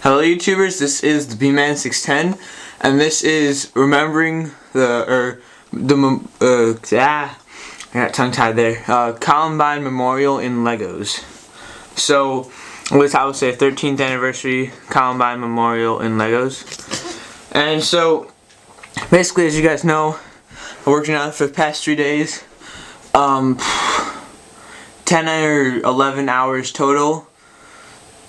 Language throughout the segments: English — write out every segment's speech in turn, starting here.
Hello YouTubers, this is the B-Man610 and this is remembering I got tongue-tied there, Columbine Memorial in Legos. So, I would say 13th anniversary Columbine Memorial in Legos. And so, basically as you guys know, I worked on it for the past 3 days. 10 or 11 hours total.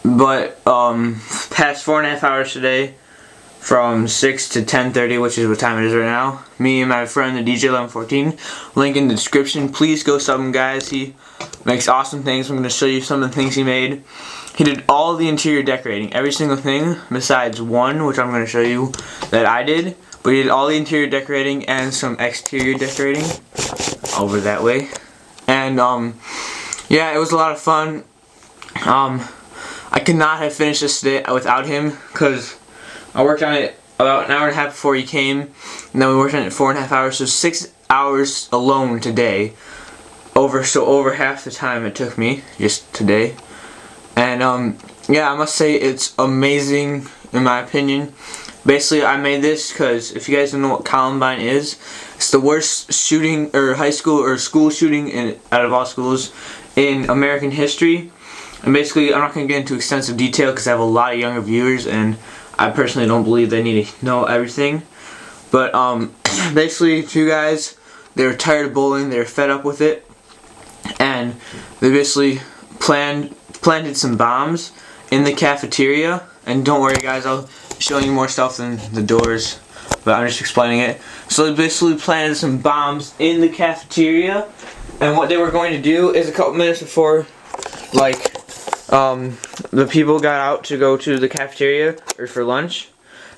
But past 4.5 hours today, from 6 to 10:30, which is what time it is right now. Me and my friend, the DJ1114, link in the description. Please go sub him, guys. He makes awesome things. I'm going to show you some of the things he made. He did all the interior decorating, every single thing, besides one, which I'm going to show you that I did. But he did all the interior decorating and some exterior decorating over that way. And yeah, it was a lot of fun. I could not have finished this today without him, because I worked on it about an hour and a half before he came, and then we worked on it 4.5 hours, so 6 hours alone today. Over half the time it took me just today. And yeah, I must say it's amazing in my opinion. Basically, I made this because if you guys don't know what Columbine is, it's the worst shooting or high school or school shooting out of all schools in American history. And basically, I'm not going to get into extensive detail because I have a lot of younger viewers and I personally don't believe they need to know everything. But basically, two guys, they were tired of bullying, they were fed up with it, and they basically planted some bombs in the cafeteria. And don't worry guys, I'll be showing you more stuff than the doors, but I'm just explaining it. So they basically planted some bombs in the cafeteria, and what they were going to do is a couple minutes before, like, the people got out to go to the cafeteria or for lunch,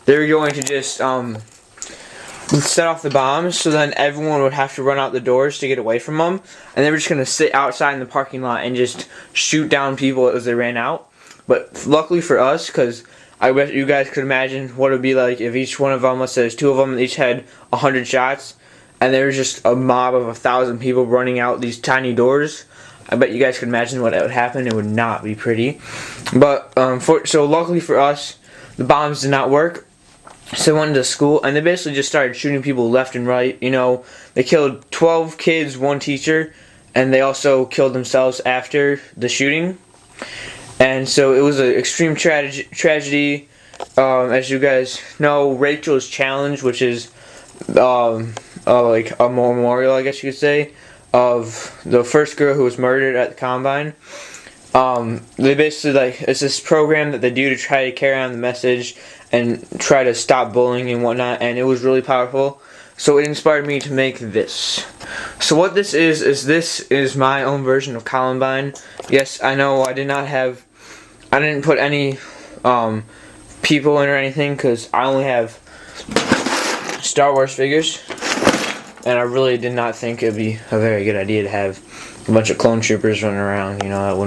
they were going to just set off the bombs, so then everyone would have to run out the doors to get away from them, and they were just going to sit outside in the parking lot and just shoot down people as they ran out. But luckily for us, because I bet you guys could imagine what it would be like if each one of them, let's say there's 2 of them, each had 100 shots, and there was just a mob of 1,000 people running out these tiny doors. I bet you guys could imagine what would happen. It would not be pretty. But so luckily for us, the bombs did not work. So they went into school and they basically just started shooting people left and right. You know, they killed 12 kids, 1 teacher, and they also killed themselves after the shooting. And so it was an extreme tragedy. As you guys know, Rachel's challenge, which is like a memorial, I guess you could say, of the first girl who was murdered at the Combine. They basically, like, it's this program that they do to try to carry on the message and try to stop bullying and whatnot, and it was really powerful. So it inspired me to make this. So what this is my own version of Columbine. Yes, I know I didn't put any people in or anything, because I only have Star Wars figures. And I really did not think it'd be a very good idea to have a bunch of clone troopers running around. You know,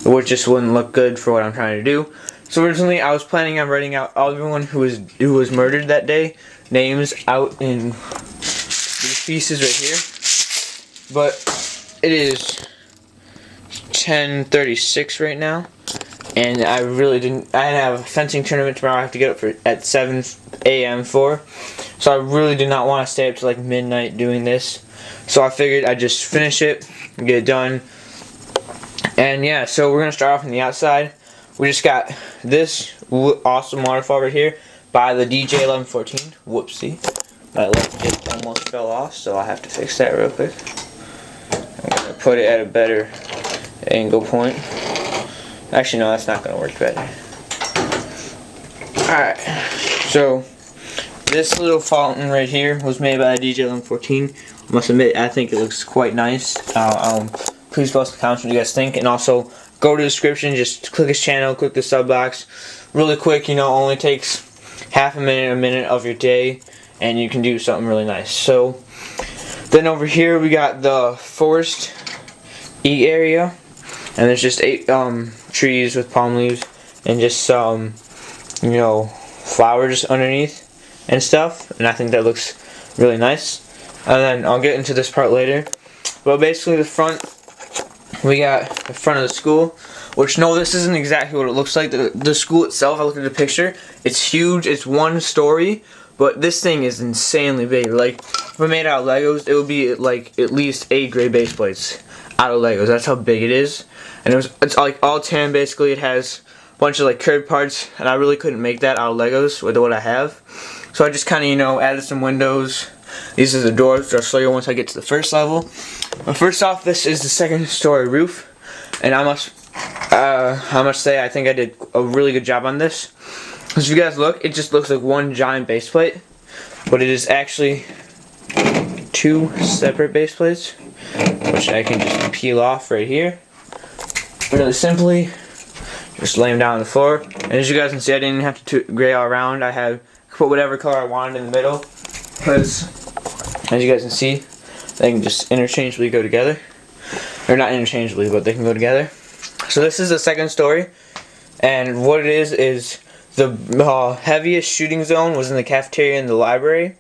it just wouldn't look good for what I'm trying to do. So originally, I was planning on writing out everyone who was murdered that day, names out in these pieces right here. But it is 10:36 right now, and I have a fencing tournament tomorrow. I have to get up at 7 a.m. for. So I really did not want to stay up to like midnight doing this. So I figured I'd just finish it and get it done. And yeah, so we're going to start off on the outside. We just got this awesome waterfall right here by the DJ1114. Whoopsie. That light almost fell off, so I'll have to fix that real quick. I'm going to put it at a better angle point. Actually, no, that's not going to work better. Alright, so this little fountain right here was made by DJ1114. I must admit, I think it looks quite nice. Please post in the comments what you guys think, and also go to the description, just click his channel, click the sub box. Really quick, you know, only takes half a minute of your day, and you can do something really nice. So then over here we got the forest eat area, and there's just 8 trees with palm leaves and just some, you know, flowers underneath and stuff, and I think that looks really nice. And then I'll get into this part later. But basically the front, we got the front of the school, which no, this isn't exactly what it looks like. The school itself, I looked at the picture, it's huge, it's 1 story, but this thing is insanely big. Like, if I made it out of Legos, it would be like at least 8 gray base plates out of Legos. That's how big it is. And it's like all tan basically. It has a bunch of like curved parts, and I really couldn't make that out of Legos with what I have. So I just kind of, you know, added some windows. These are the doors, which I'll show you once I get to the first level. But first off, this is the 2nd story roof, and I must say I think I did a really good job on this. As you guys look, it just looks like 1 giant base plate, but it is actually 2 separate base plates, which I can just peel off right here. Really simply, just lay them down on the floor. And as you guys can see, I didn't have to gray all around. I have put whatever color I wanted in the middle, because as you guys can see, they can just interchangeably go together. Or not interchangeably, but they can go together. So this is the 2nd story, and what it is the heaviest shooting zone was in the cafeteria and the library.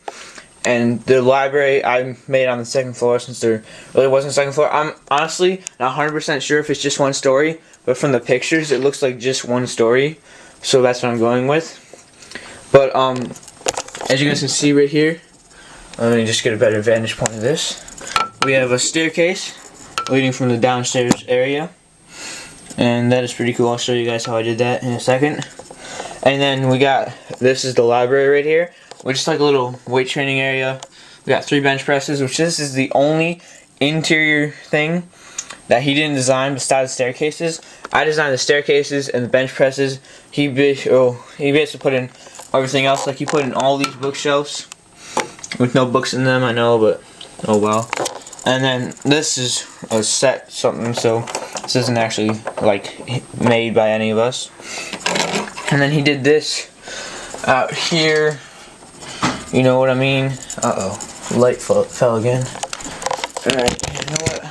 And the library I made on the 2nd floor, since there really wasn't a 2nd floor. I'm honestly not 100% sure if it's just 1 story, but from the pictures it looks like just 1 story, so that's what I'm going with. But as you guys can see right here, let me just get a better vantage point of this. We have a staircase leading from the downstairs area, and that is pretty cool. I'll show you guys how I did that in a second. And then we got, this is the library right here, which is like a little weight training area. We got 3 bench presses, which this is the only interior thing that he didn't design besides staircases. I designed the staircases and the bench presses. He basically put in everything else. Like, he put in all these bookshelves with no books in them, I know, but oh well. And then this is a set something, so this isn't actually like made by any of us. And then he did this out here. You know what I mean? Light fell again. Alright, you know what?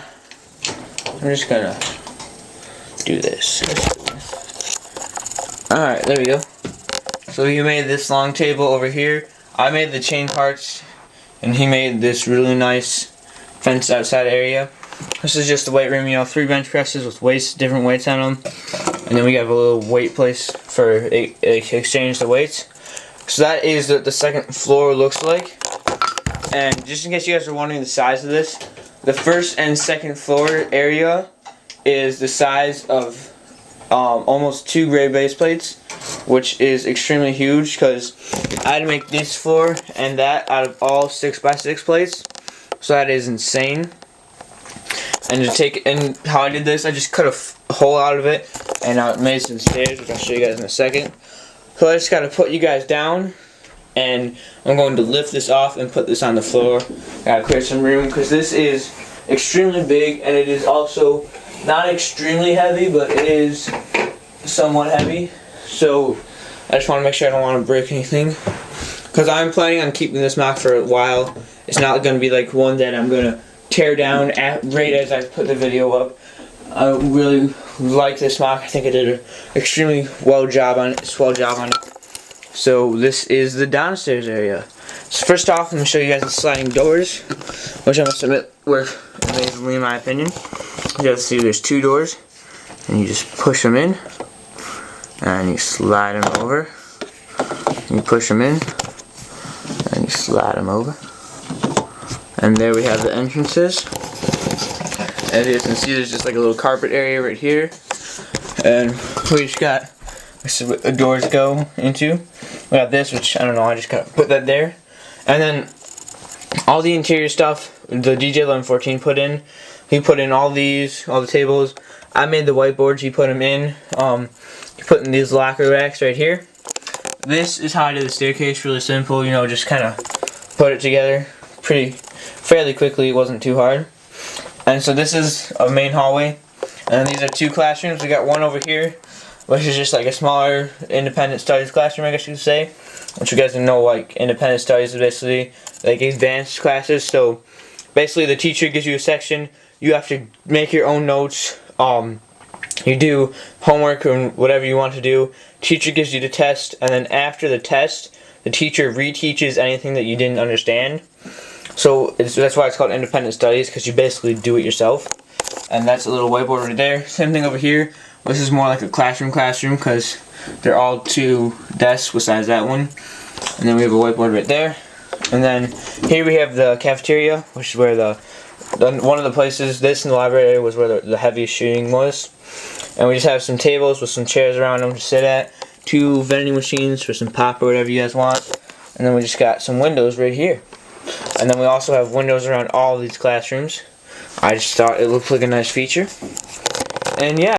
I'm just gonna do this. Alright, there we go. So he made this long table over here. I made the chain parts, and he made this really nice fenced outside area. This is just the weight room, you know, 3 bench presses with weights, different weights on them. And then we have a little weight place for exchange the weights. So that is what the 2nd floor looks like. And just in case you guys are wondering the size of this, the 1st and 2nd floor area is the size of almost 2 gray base plates, which is extremely huge because I had to make this floor and that out of all 6x6 plates. So that is insane. And how I did this, I just cut a hole out of it, and I made some stairs, which I'll show you guys in a second. So I just gotta put you guys down, and I'm going to lift this off and put this on the floor. Gotta clear some room because this is extremely big, and it is also not extremely heavy, but it is somewhat heavy. So I just want to make sure I don't want to break anything, because I'm planning on keeping this Mac for a while. It's not going to be like one that I'm going to tear down right as I put the video up. I really like this Mac. I think I did an extremely swell job on it. So this is the downstairs area. So first off, I'm going to show you guys the sliding doors, which I must admit work amazingly in my opinion. You guys see there's 2 doors, and you just push them in, and you slide them over. You push them in, and you slide them over. And there we have the entrances. As you can see, there's just like a little carpet area right here. And we just got, this is what the doors go into. We got this, which I don't know, I just gotta put that there. And then all the interior stuff, the DJ1114 put in. He put in all these, all the tables. I made the whiteboards, he put them in. He put in these locker racks right here. This is how I did the staircase, really simple, you know, just kind of put it together fairly quickly, it wasn't too hard. And so this is a main hallway, and these are 2 classrooms. We got one over here, which is just like a smaller independent studies classroom, I guess you could say. Which you guys know, like independent studies is basically like advanced classes. So basically the teacher gives you a section, you have to make your own notes, you do homework or whatever you want to do. Teacher gives you the test, and then after the test, the teacher reteaches anything that you didn't understand. So that's why it's called independent studies, because you basically do it yourself. And that's a little whiteboard right there. Same thing over here. This is more like a classroom because they're all 2 desks besides that one. And then we have a whiteboard right there. And then here we have the cafeteria, which is where one of the places, this in the library area was where the heaviest shooting was. And we just have some tables with some chairs around them to sit at, 2 vending machines for some pop or whatever you guys want. And then we just got some windows right here. And then we also have windows around all of these classrooms. I just thought it looked like a nice feature. And yeah.